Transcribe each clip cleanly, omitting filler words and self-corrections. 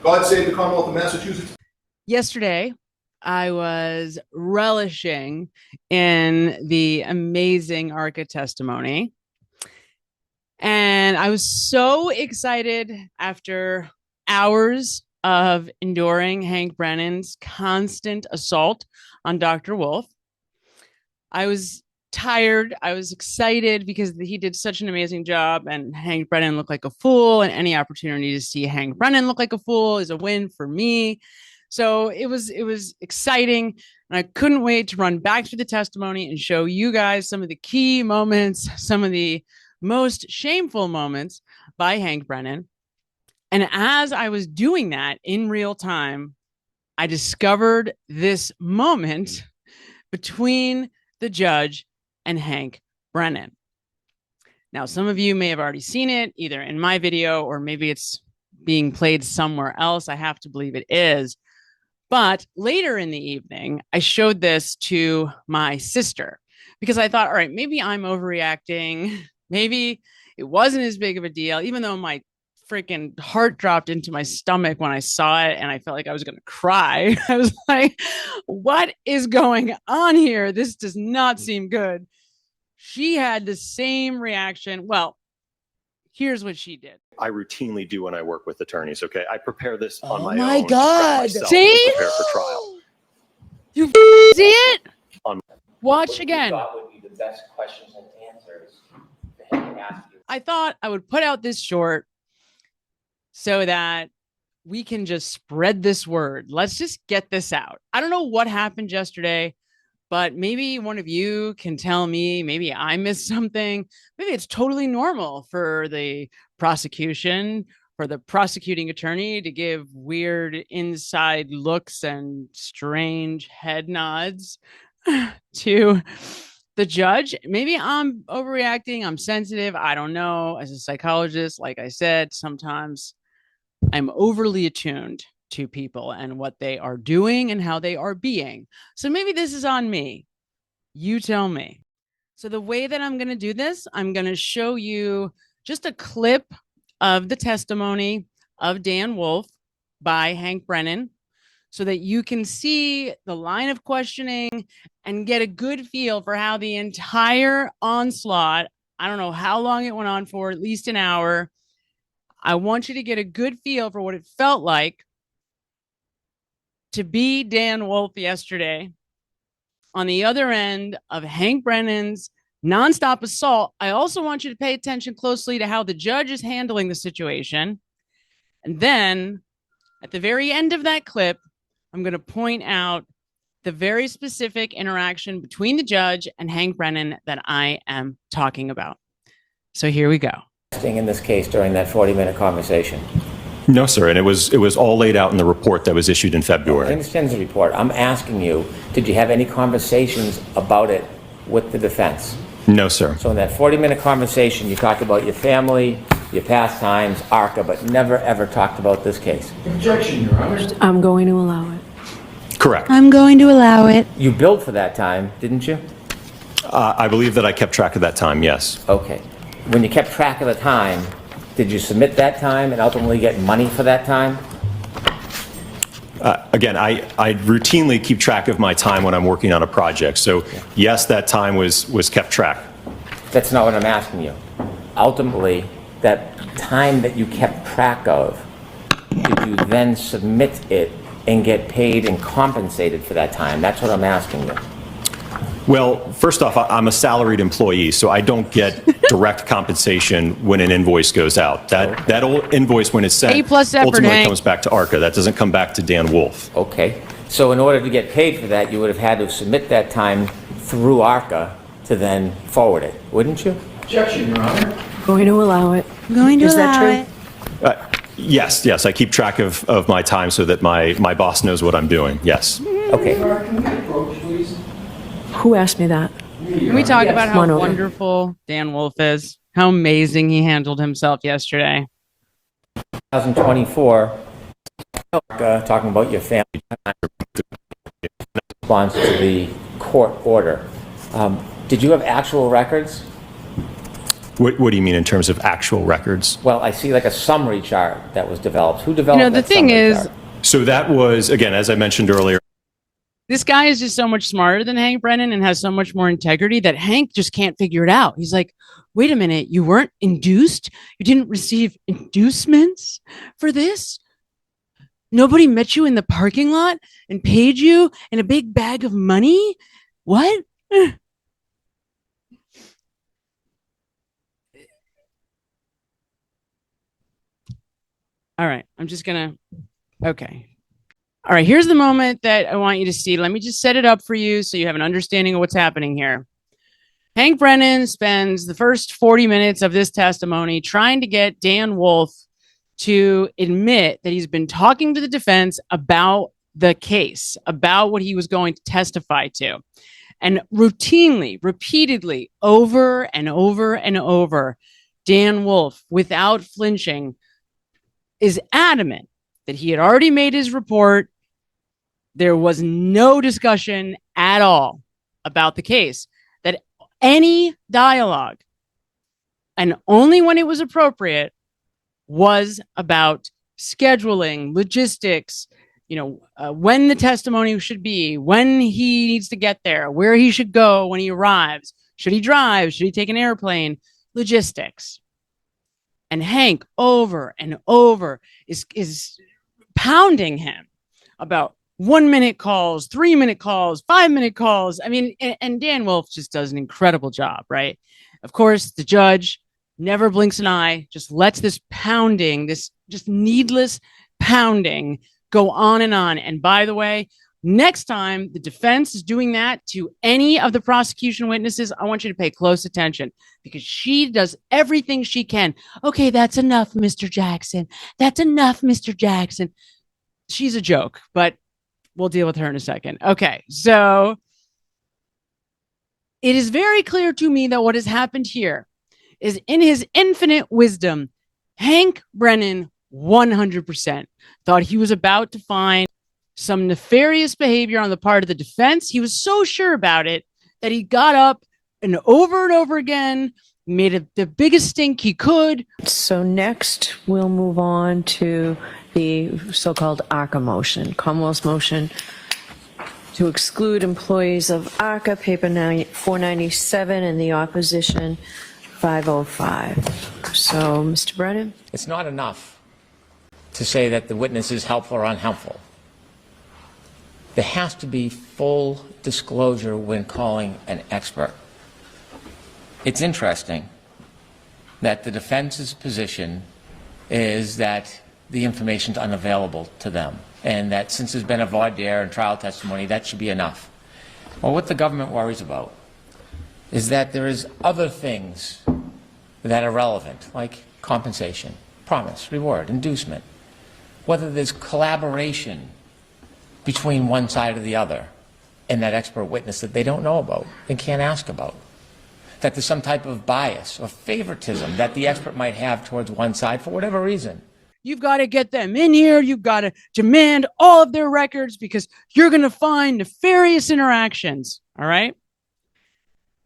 God save the Commonwealth of Massachusetts. Yesterday, I was relishing in the amazing ARCCA testimony. And I was so excited after hours of enduring Hank Brennan's constant assault on Dr. Wolf. I was tired. I was excited because he did such an amazing job, and Hank Brennan looked like a fool, and any opportunity to see Hank Brennan look like a fool is a win for me. So it was exciting, and I couldn't wait to run back through the testimony and show you guys some of the key moments, some of the most shameful moments by Hank Brennan. And as I was doing that in real time, I discovered this moment between the judge and Hank Brennan. Now, some of you may have already seen it, either in my video or maybe it's being played somewhere else. I have to believe it is. But later in the evening, I showed this to my sister because I thought, all right, maybe I'm overreacting. Maybe it wasn't as big of a deal, even though my freaking heart dropped into my stomach when I saw it and I felt like I was going to cry. I was like, what is going on here? This does not seem good. She had the same reaction. Well, here's what she did. I routinely do when I work with attorneys. Okay, I prepare this on my own. Oh my God! See? Prepare for trial. You see it? Watch again. What would be the best questions and answers for him to ask you? I thought I would put out this short so that we can just spread this word. Let's just get this out. I don't know what happened yesterday, but maybe one of you can tell me, maybe I missed something. Maybe it's totally normal for the prosecution, for the prosecuting attorney to give weird inside looks and strange head nods to the judge. Maybe I'm overreacting. I'm sensitive. I don't know. As a psychologist, like I said, sometimes I'm overly attuned to people and what they are doing and how they are being. So maybe this is on me. You tell me. So the way that I'm going to do this, I'm going to show you just a clip of the testimony of Dan Wolf by Hank Brennan so that you can see the line of questioning and get a good feel for how the entire onslaught, I don't know how long it went on for, at least an hour. I want you to get a good feel for what it felt like to be Dan Wolf yesterday on the other end of Hank Brennan's nonstop assault. I also want you to pay attention closely to how the judge is handling the situation. And then at the very end of that clip, I'm going to point out the very specific interaction between the judge and Hank Brennan that I am talking about. So here we go. In this case during that 40-minute conversation? No, sir, and it was all laid out in the report that was issued in February. I understand the report. I'm asking you, did you have any conversations about it with the defense? No, sir. So in that 40-minute conversation, you talked about your family, your pastimes, ARCCA, but never ever talked about this case. Objection, Your Honor. I'm going to allow it. Correct. I'm going to allow it. You billed for that time, didn't you? I believe that I kept track of that time, yes. Okay. When you kept track of the time, did you submit that time and ultimately get money for that time? Again, I routinely keep track of my time when I'm working on a project. So, yes, that time was kept track. That's not what I'm asking you. Ultimately, that time that you kept track of, did you then submit it and get paid and compensated for that time? That's what I'm asking you. Well, first off, I'm a salaried employee, so I don't get direct compensation when an invoice goes out. That old invoice, when it's sent, ultimately comes back to ARCCA. That doesn't come back to Dan Wolf. Okay. So in order to get paid for that, you would have had to submit that time through ARCCA to then forward it, wouldn't you? Objection, Your Honor. Going to allow it. Going to Is that allow true? it. Yes, I keep track of my time so that my boss knows what I'm doing, yes. Okay. Can we approach, please? Who asked me that? Can we talk about how One over. wonderful Dan Wolf is? How amazing he handled himself yesterday. 2024, talking about your family response to the court order. Did you have actual records? What do you mean in terms of actual records? Well, I see like a summary chart that was developed. Who developed the that thing summary is, chart? So that was, again, as I mentioned earlier. this guy is just so much smarter than Hank Brennan and has so much more integrity that Hank just can't figure it out. He's like, wait a minute, you weren't induced? You didn't receive inducements for this? Nobody met you in the parking lot and paid you in a big bag of money? What? All right, I'm just gonna, okay. All right, here's the moment that I want you to see. Let me just set it up for you so you have an understanding of what's happening here. Hank Brennan spends the first 40 minutes of this testimony trying to get Dan Wolf to admit that he's been talking to the defense about the case, about what he was going to testify to. And routinely, repeatedly, over and over and over, Dan Wolf, without flinching, is adamant that he had already made his report. There was no discussion at all about the case, that any dialogue, and only when it was appropriate, was about scheduling, logistics, when the testimony should be, when he needs to get there, where he should go when he arrives. Should he drive? Should he take an airplane? Logistics. And Hank over and over is pounding him about 1 minute calls, 3 minute calls, 5 minute calls. I mean, and Dan Wolf just does an incredible job, right? Of course, the judge never blinks an eye, just lets this pounding, this just needless pounding go on and on. And by the way, next time the defense is doing that to any of the prosecution witnesses, I want you to pay close attention, because she does everything she can. Okay, that's enough, Mr. Jackson. That's enough, Mr. Jackson. She's a joke, but we'll deal with her in a second. Okay, so it is very clear to me that what has happened here is, in his infinite wisdom, Hank Brennan 100% thought he was about to find some nefarious behavior on the part of the defense. He was so sure about it that he got up and over again made the biggest stink he could. So next, we'll move on to the so-called ARCCA motion, Commonwealth's motion to exclude employees of ARCCA, paper 497, and the opposition 505. So, Mr. Brennan? It's not enough to say that the witness is helpful or unhelpful. There has to be full disclosure when calling an expert. It's interesting that the defense's position is that the information is unavailable to them, and that since there's been a voir dire and trial testimony, that should be enough. Well, what the government worries about is that there is other things that are relevant, like compensation, promise, reward, inducement, whether there's collaboration between one side or the other and that expert witness that they don't know about and can't ask about, that there's some type of bias or favoritism that the expert might have towards one side for whatever reason. You've got to get them in here. You've got to demand all of their records because you're going to find nefarious interactions. All right.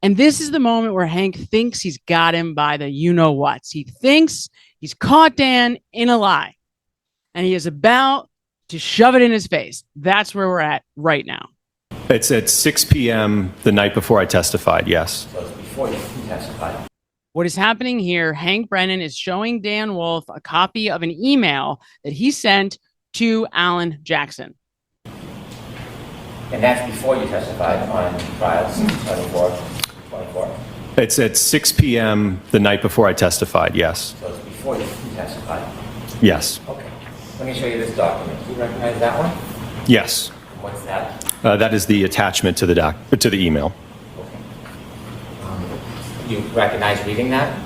And this is the moment where Hank thinks he's got him by the you-know-whats. He thinks he's caught Dan in a lie, and he is about to shove it in his face. That's where we're at right now. It's at 6 p.m. the night before I testified, yes. So it's before you testified. What is happening here, Hank Brennan is showing Dan Wolf a copy of an email that he sent to Alan Jackson. And that's before you testified on trial 24. It's at 6 p.m. the night before I testified, yes. So it's before you testified? Yes. Okay. Let me show you this document. Do you recognize that one? Yes. What's that? That is the attachment to the email. Okay. You recognize reading that?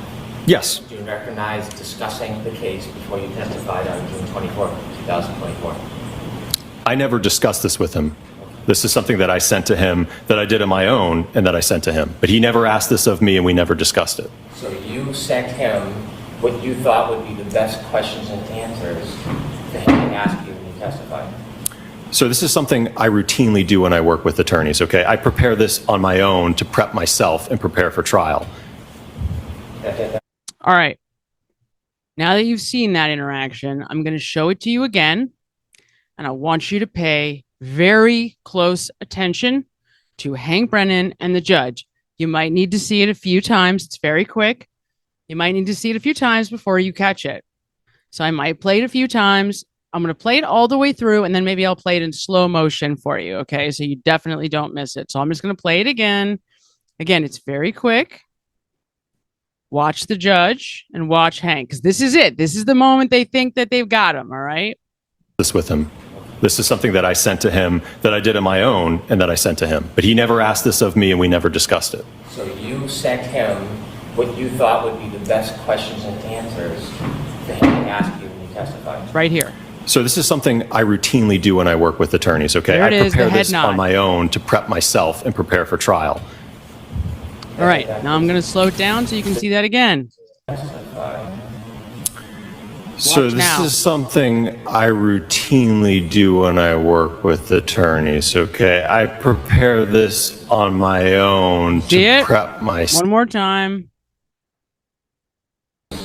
Yes. Do you recognize discussing the case before you testified on June 24, 2024? I never discussed this with him. This is something that I sent to him, that I did on my own, and that I sent to him. But he never asked this of me, and we never discussed it. So you sent him what you thought would be the best questions and answers for him to ask you when you testified? So this is something I routinely do when I work with attorneys, okay? I prepare this on my own to prep myself and prepare for trial. All right. Now that you've seen that interaction, I'm going to show it to you again. And I want you to pay very close attention to Hank Brennan and the judge. You might need to see it a few times. It's very quick. You might need to see it a few times before you catch it. So I might play it a few times. I'm going to play it all the way through, and then maybe I'll play it in slow motion for you. Okay. So you definitely don't miss it. So I'm just going to play it again. Again, it's very quick. Watch the judge and watch Hank, because this is it. This is the moment they think that they've got him. All right. This with him. This is something that I sent to him, that I did on my own, and that I sent to him. But he never asked this of me, and we never discussed it. So you sent him what you thought would be the best questions and answers for him to ask you when you testified? Right here. So this is something I routinely do when I work with attorneys, okay? There it I is, prepare the head this nod. on my own to prep myself and prepare for trial. All right. Now I'm going to slow it down so you can see that again. So Watch this now. is something I routinely do when I work with attorneys, okay? I prepare this on my own See to it? prep myself. One more time. Ask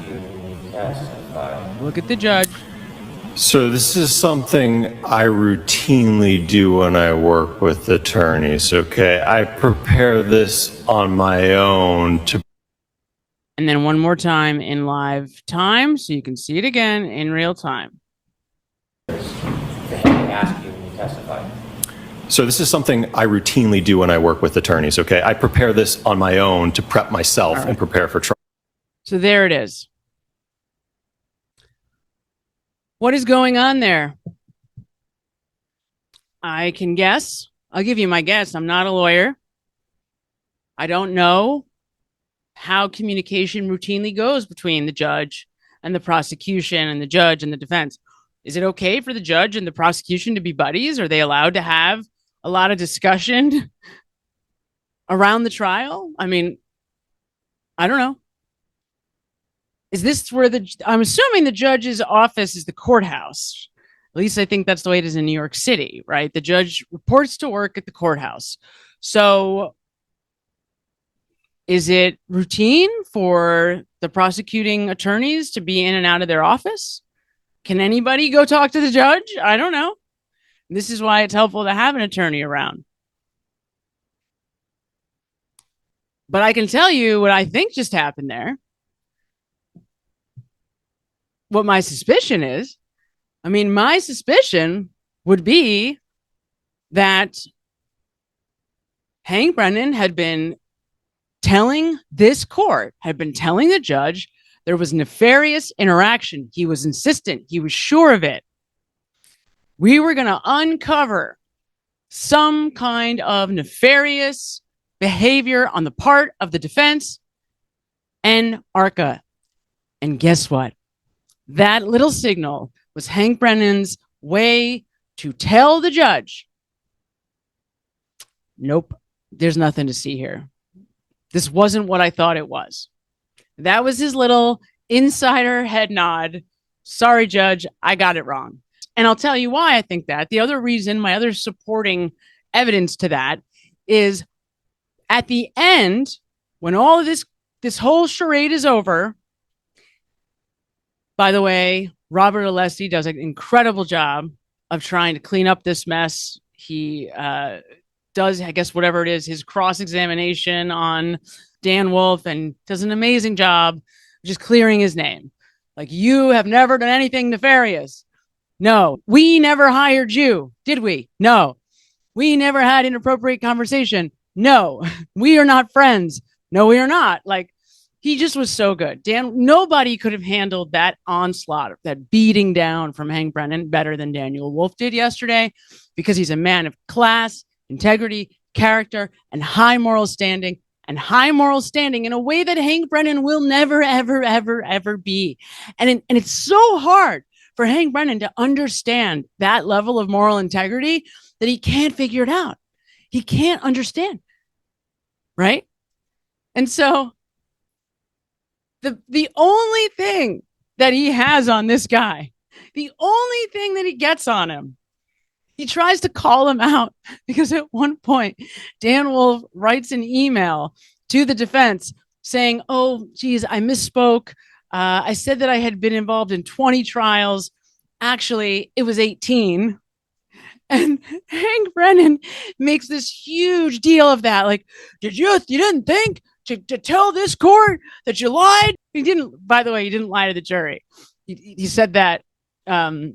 you when you testified. Look at the judge. So this is something I routinely do when I work with attorneys, okay? I prepare this on my own to. And then one more time in live time so you can see it again in real time. Ask you when you testified. So this is something I routinely do when I work with attorneys, okay? I prepare this on my own to prep myself and prepare for trial. So there it is. What is going on there? I can guess. I'll give you my guess. I'm not a lawyer. I don't know how communication routinely goes between the judge and the prosecution and the judge and the defense. Is it okay for the judge and the prosecution to be buddies? Are they allowed to have a lot of discussion around the trial? I mean, I don't know. Is this where I'm assuming the judge's office is the courthouse. At least I think that's the way it is in New York City, right? The judge reports to work at the courthouse. So is it routine for the prosecuting attorneys to be in and out of their office? Can anybody go talk to the judge? I don't know. This is why it's helpful to have an attorney around. But I can tell you what I think just happened there. What my suspicion is. I mean, my suspicion would be that Hank Brennan had been telling this court, had been telling the judge there was nefarious interaction. He was insistent. He was sure of it. We were going to uncover some kind of nefarious behavior on the part of the defense and ARCCA. And guess what? That little signal was Hank Brennan's way to tell the judge, nope, there's nothing to see here. This wasn't what I thought it was. That was his little insider head nod. Sorry, judge, I got it wrong. And I'll tell you why I think that. The other reason, my other supporting evidence to that is at the end, when all of this whole charade is over. By the way, Robert Alessi does an incredible job of trying to clean up this mess. He does, I guess, whatever it is, his cross-examination on Dan Wolf, and does an amazing job just clearing his name. Like, you have never done anything nefarious. No. We never hired you, did we? No. We never had inappropriate conversation. No. We are not friends. No, we are not. Like, he just was so good. Nobody could have handled that onslaught, that beating down from Hank Brennan better than Daniel Wolf did yesterday, because he's a man of class, integrity, character, and high moral standing in a way that Hank Brennan will never, ever, ever, ever be. And it's so hard for Hank Brennan to understand that level of moral integrity that he can't figure it out. He can't understand. Right? And so the only thing that he has on this guy, the only thing that he gets on him, he tries to call him out, because at one point, Dan Wolf writes an email to the defense saying, oh, geez, I misspoke. I said that I had been involved in 20 trials. Actually, it was 18. And Hank Brennan makes this huge deal of that. Like, you didn't think to tell this court that you lied? He didn't, by the way, he didn't lie to the jury. He said that he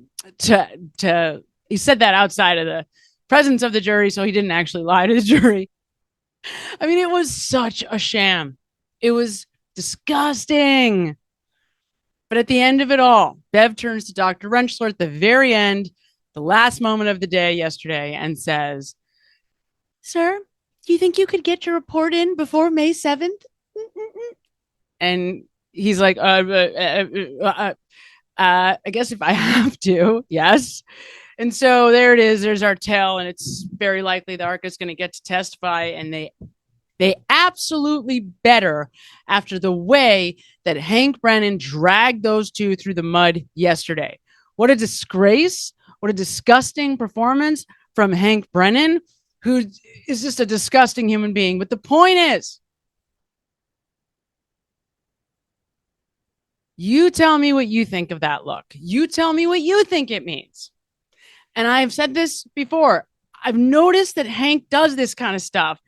said that outside of the presence of the jury, so he didn't actually lie to the jury. I mean, it was such a sham. It was disgusting. But at the end of it all, Bev turns to Dr. Rentschler at the very end, the last moment of the day yesterday, and says, sir, do you think you could get your report in before May 7th? And he's like, I guess if I have to, yes. And so there it is. There's our tell, and it's very likely the ARCCA is going to get to testify, and they absolutely better after the way that Hank Brennan dragged those two through the mud yesterday. What a disgrace. What a disgusting performance from Hank Brennan, who is just a disgusting human being. But the point is, you tell me what you think of that look. You tell me what you think it means. And I've said this before. I've noticed that Hank does this kind of stuff.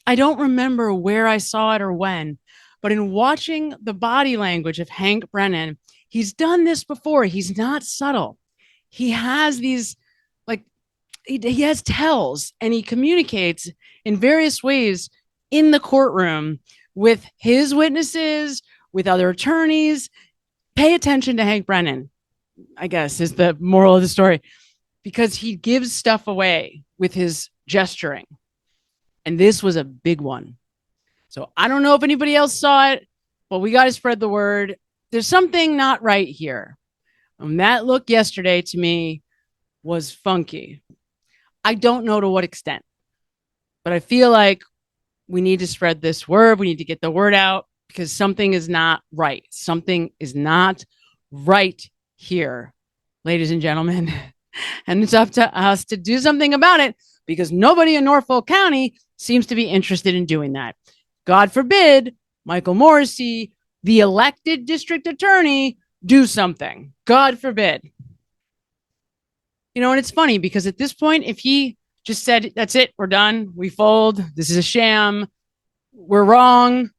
I don't remember where I saw it or when, but in watching the body language of Hank Brennan, he's done this before. He's not subtle. He has these, like, he has tells, and he communicates in various ways in the courtroom with his witnesses, with other attorneys. Pay attention to Hank Brennan, I guess, is the moral of the story, because he gives stuff away with his gesturing. And this was a big one. So I don't know if anybody else saw it, but we got to spread the word. There's something not right here. And that look yesterday to me was funky. I don't know to what extent, but I feel like we need to spread this word. We need to get the word out, because something is not right. Something is not right here, ladies and gentlemen. And it's up to us to do something about it, because nobody in Norfolk County seems to be interested in doing that. God forbid Michael Morrissey, the elected district attorney, do something. God forbid. You know, and it's funny because at this point, if he just said, that's it, we're done, we fold, this is a sham, we're wrong,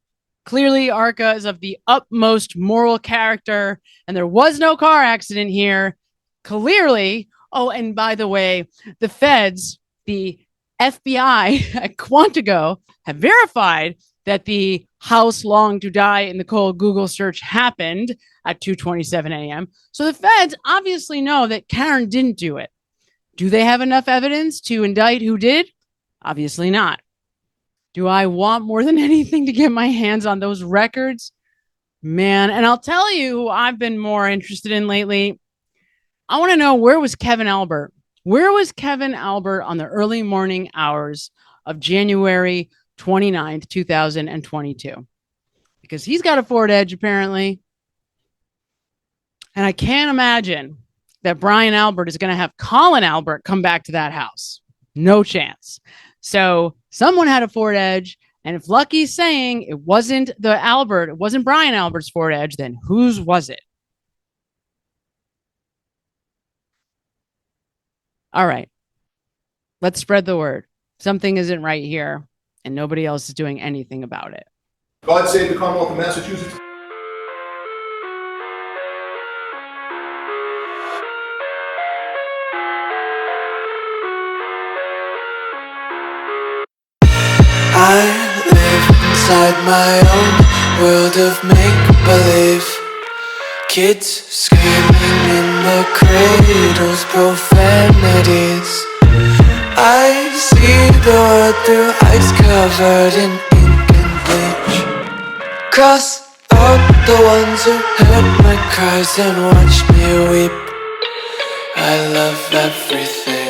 clearly ARCCA is of the utmost moral character, and there was no car accident here, clearly. Oh, and by the way, the feds, the FBI at Quantico have verified that the house long to die in the cold Google search happened at 2:27 a.m. So the feds obviously know that Karen didn't do it. Do they have enough evidence to indict who did? Obviously not. Do I want more than anything to get my hands on those records? Man, and I'll tell you who I've been more interested in lately. I want to know, where was Kevin Albert? Where was Kevin Albert on the early morning hours of January 29th, 2022? Because he's got a Ford Edge, apparently. And I can't imagine that Brian Albert is going to have Colin Albert come back to that house. No chance. So someone had a Ford Edge. And if Lucky's saying it wasn't it wasn't Brian Albert's Ford Edge, then whose was it? All right, let's spread the word. Something isn't right here, and nobody else is doing anything about it. God save the Commonwealth of Massachusetts. I live inside my own world of make-believe. Kids screaming in the cradles, profanities. I see the world through eyes covered in ink and bleach. Cross out the ones who heard my cries and watched me weep. I love everything.